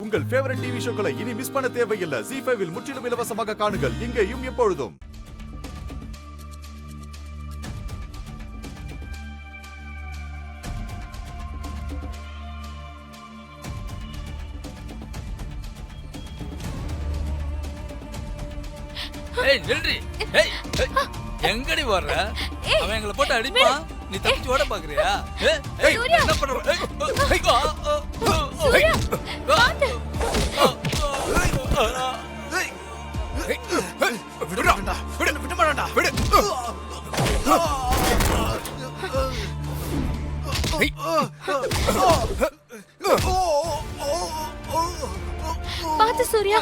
உங்கள் favourite TV ஷோக்களை இனி miss பண்ண தேவையில்லை. ZEE5 இல் முற்றிலும் இலவசமாக காணுங்கள், இங்கேயும் எப்பொழுதும். ஏய் நில்றி. ஏய் எங்கடி வர்ற? அவன் எங்களை போட்டு அடிப்பா, நீ தப்பிச்சு ஓட பாக்குறியா? ஏய் என்ன பண்ற? ஏய் சூர்யா பாத்து. விடுடா, விட மாட்டடா, விடு. பாத்து சூர்யா.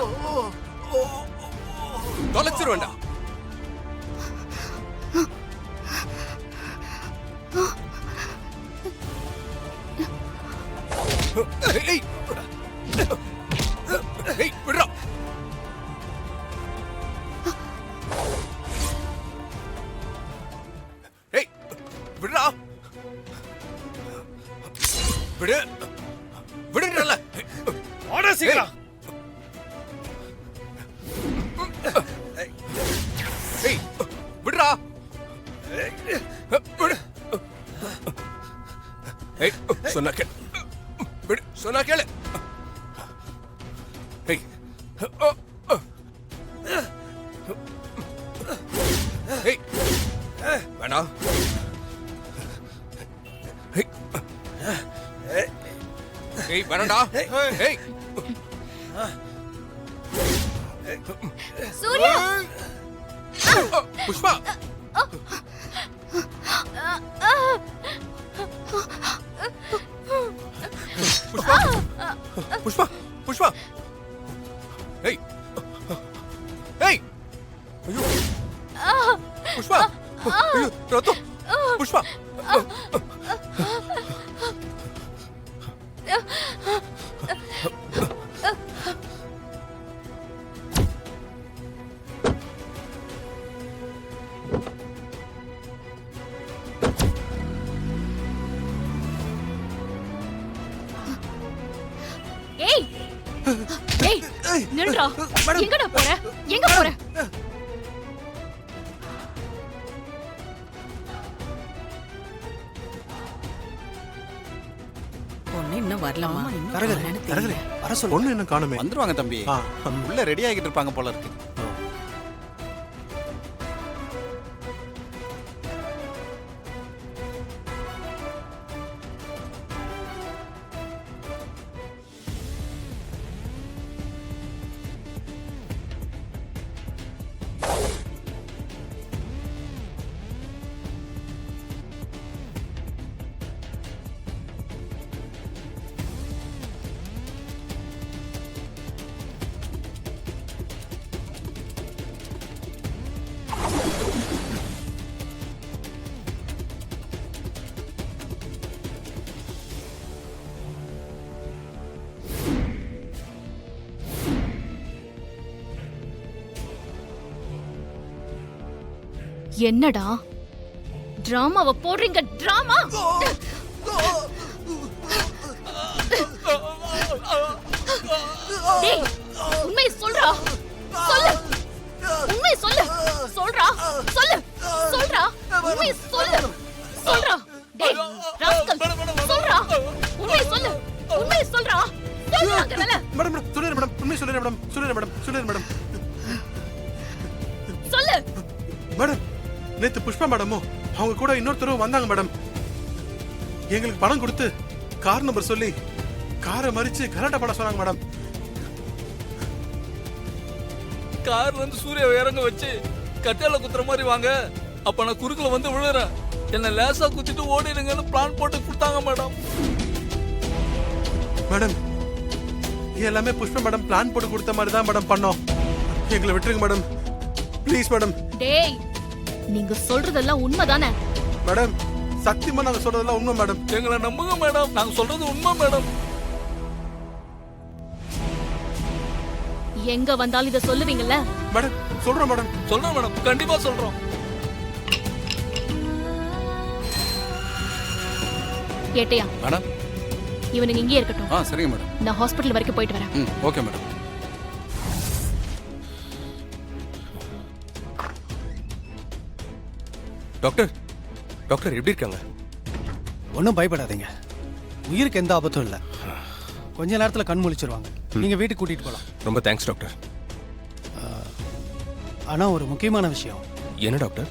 தொலைச்சிருவேண்டா. ஏய் ஏய் விடுடா. ஏய் விடுடா. விடு விடுங்கல. ஓட சீக்கிரம். ஏய் விடுடா. விடு. ஏய் சொன்னா கேளு. விடு சொன்னா கேளு. ஏய் ஏய் வேணாம். ஏய் வேணாடா. ஏய் சூர்யா புஷ்பா. புஷ்பா புஷ்பா புஷ்பா. ஏய் ஏய் ஐயோ புஷ்பா. ஐயோ ரத்து. புஷ்பா. ஏய் ஏய் நில்றா. எங்கடா போற? எங்க போற? பொண்ணு இன்னும் வரலாமா? தரகரே வர சொல்லு. பொண்ணு இன்னும் காணுமே. வந்துருவாங்க தம்பி. உள்ள ரெடி ஆகிட்டு இருப்பாங்க போல இருக்கு. என்னடா டிராமாவை போடுறீங்க? டிராமா டேய் உண்மையை சொல்றா. சொல்லு உண்மையை சொல்லு. சொல்றா சொல்லு. சொல்றா உண்மையை சொல்லு. சொல்றா டேய் ராஸ்கல். சொல்றா உண்மையை சொல்லு. உண்மையை சொல்றா. சொல்றாங்கல. மேடம் மேடம் சொல்லுங்க மேடம். உண்மை சொல்லுங்க மேடம். சொல்லுங்க மேடம். சொல்லுங்க மேடம். சொல்லு மேடம் நேத்து புஷ்பா மேடமும் அவங்க கூட இன்னொருத்தரும் வந்தாங்க மேடம். எங்களுக்கு பணம் கொடுத்து கார் நம்பர் சொல்லி காரை மறிச்சு கலாட்டா பண்ண சொன்னாங்க மேடம். கார்ல இருந்து சூர்யா இறங்க வச்சு கட்டையில குத்துற மாதிரி வாங்க. அப்ப நான் குறுக்குல வந்து விழுறேன். என்ன லேசா குத்திட்டு ஓடிடுங்கன்னு பிளான் போட்டு கொடுத்தாங்க மேடம். மேடம் எல்லாமே புஷ்பா மேடம் பிளான் போட்டு கொடுத்த மாதிரி தான் மேடம் பண்ணோம். எங்களை விட்டுருங்க மேடம் ப்ளீஸ் மேடம். டேய் நீங்க சொல்றதெல்லாம் உண்மைதானே? மேடம் சத்தியமா நாங்க சொல்றதெல்லாம் உண்மை மேடம். எங்களை நம்புங்க மேடம். நாங்க சொல்றது உண்மை மேடம். எங்க வந்தாலும் இத சொல்லுவீங்கல்ல? மேடம் சொல்றோம் மேடம். சொல்றோம் மேடம். கண்டிப்பா சொல்றோம். கேட்டியா? மேடம் இவனுங்க இங்கே இருக்கட்டும். சரிங்க மேடம். நான் ஹாஸ்பிட்டல் வரைக்கும் போயிட்டு வரேன். Okay madam. டாக்டர் டாக்டர் எப்படி இருக்காங்க? ஒன்றும் பயப்படாதீங்க, உயிருக்கு எந்த ஆபத்தும் இல்லை. கொஞ்ச நேரத்தில் கண் முழிச்சிருவாங்க. நீங்கள் வீட்டுக்கு கூட்டிகிட்டு போகலாம். ரொம்ப தேங்க்ஸ் டாக்டர். ஆனால் ஒரு முக்கியமான விஷயம். என்ன டாக்டர்?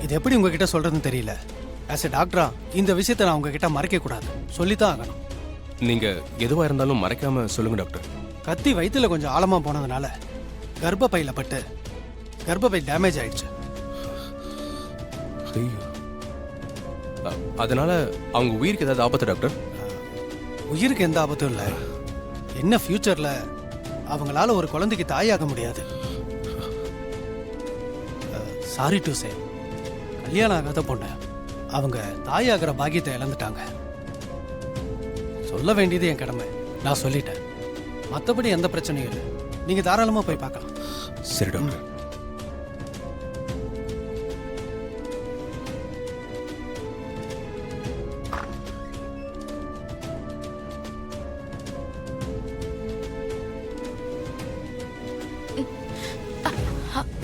இது எப்படி உங்ககிட்ட சொல்கிறதுன்னு தெரியல. ஆஸ் எ டாக்டரா இந்த விஷயத்தை நான் உங்ககிட்ட மறைக்கக்கூடாது, சொல்லித்தான் ஆகணும். நீங்கள் எதுவாக இருந்தாலும் மறைக்காமல் சொல்லுங்கள் டாக்டர். கத்தி வயிற்றுல கொஞ்சம் ஆழமாக போனதுனால கர்ப்பப்பையில் பட்டு கர்ப்பப்பை டேமேஜ் ஆயிடுச்சு. ஐயோ, அதனால அவங்க உயிருக்கு ஏதாவது ஆபத்து டாக்டர்? உயிருக்கு எந்த ஆபத்தும் இல்லை. என்ன ஃப்யூச்சரில் அவங்களால ஒரு குழந்தைக்கு தாயாக முடியாது. சாரி டு சே, கல்யாணம் ஆகாத பொண்ணு அவங்க தாயாகிற பாக்கியத்தை இழந்துட்டாங்க. சொல்ல வேண்டியது என் கடமை, நான் சொல்லிட்டேன். மற்றபடி எந்த பிரச்சனையும் இல்லை, நீங்கள் தாராளமாக போய் பார்க்கலாம். சரி டாக்டர்.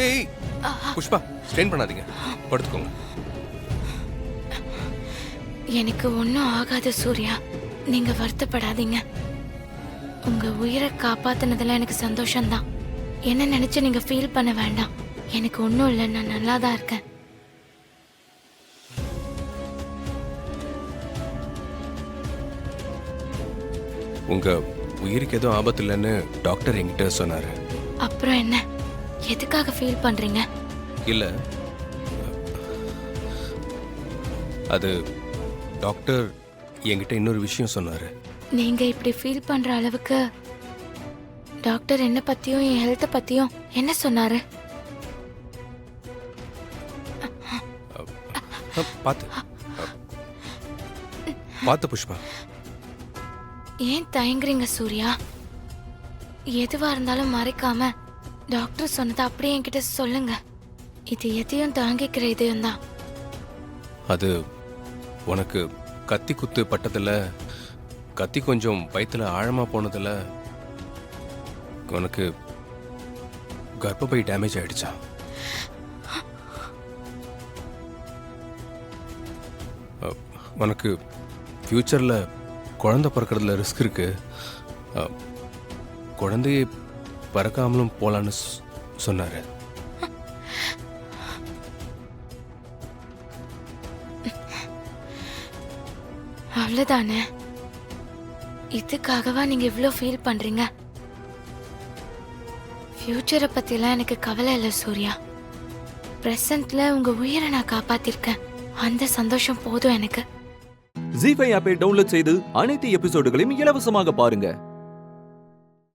ஏய் புஷ்பா, ஸ்ட்ரெயின் பண்ணாதீங்க, படுத்துக்கோங்க. எனக்கு ஒன்றும் ஆகாது சூர்யா, நீங்க வருத்தப்படாதீங்க. உங்க உயிரை காப்பாத்தினதுல எனக்கு சந்தோஷம்தான். என்ன நினைச்சு நீங்க ஃபீல் பண்ண வேண்டாம். எனக்கு ஒன்றும் இல்லை, நான் நல்லா தான் இருக்கேன். உங்க உயிருக்கு எதுவும் ஆபத்து இல்லைன்னு டாக்டர் என்கிட்ட சொன்னாரு. அப்புறம் என்ன, எதுக்காக ஃபீல் பண்றீங்க? இல்ல, அது டாக்டர் என்கிட்ட இன்னொரு விஷயம் சொன்னாரு. நீங்க இப்படி ஃபீல் பண்ற அளவுக்கு டாக்டர் என்ன பத்தியும் என் ஹெல்த்தை பத்தியும் என்ன சொன்னாரு? பார்த்து பார்த்து புஷ்பா. ஏன் தயங்குறீங்க சூர்யா? எதுவா இருந்தாலும் மறைக்காம டாக்டர் சொன்னதை அப்படியே என்கிட்ட சொல்லுங்க. இது எதையும் தாங்கிக்கிற இதயம் தான். அது உனக்கு கத்தி குத்து பட்டதுல, கத்தி கொஞ்சம் வயித்துல ஆழமா போனதுல உனக்கு கர்ப்பப்பை டேமேஜ் ஆயிடுச்சா? உனக்கு ஃபியூச்சர்ல குழந்தை பிறக்கிறதுல ரிஸ்க் இருக்கு. குழந்தையை பறக்காமலும் போலான்னு சொன்னாரு. அவ்வளவுதானே? இதுக்காகவா நீங்க இவ்ளோ ஃபீல் பண்றீங்க? ஃபியூச்சரை பத்திலாம் எனக்கு கவலை இல்லை சூர்யா. பிரசன்ட்ல உங்க உயிரை நான் காப்பாத்திருக்கேன், அந்த சந்தோஷம் போதும் எனக்கு. ஜீ5 ஆப்பை டவுன்லோட் செய்து அனைத்து எபிசோடுகளையும் இலவசமாக பாருங்க.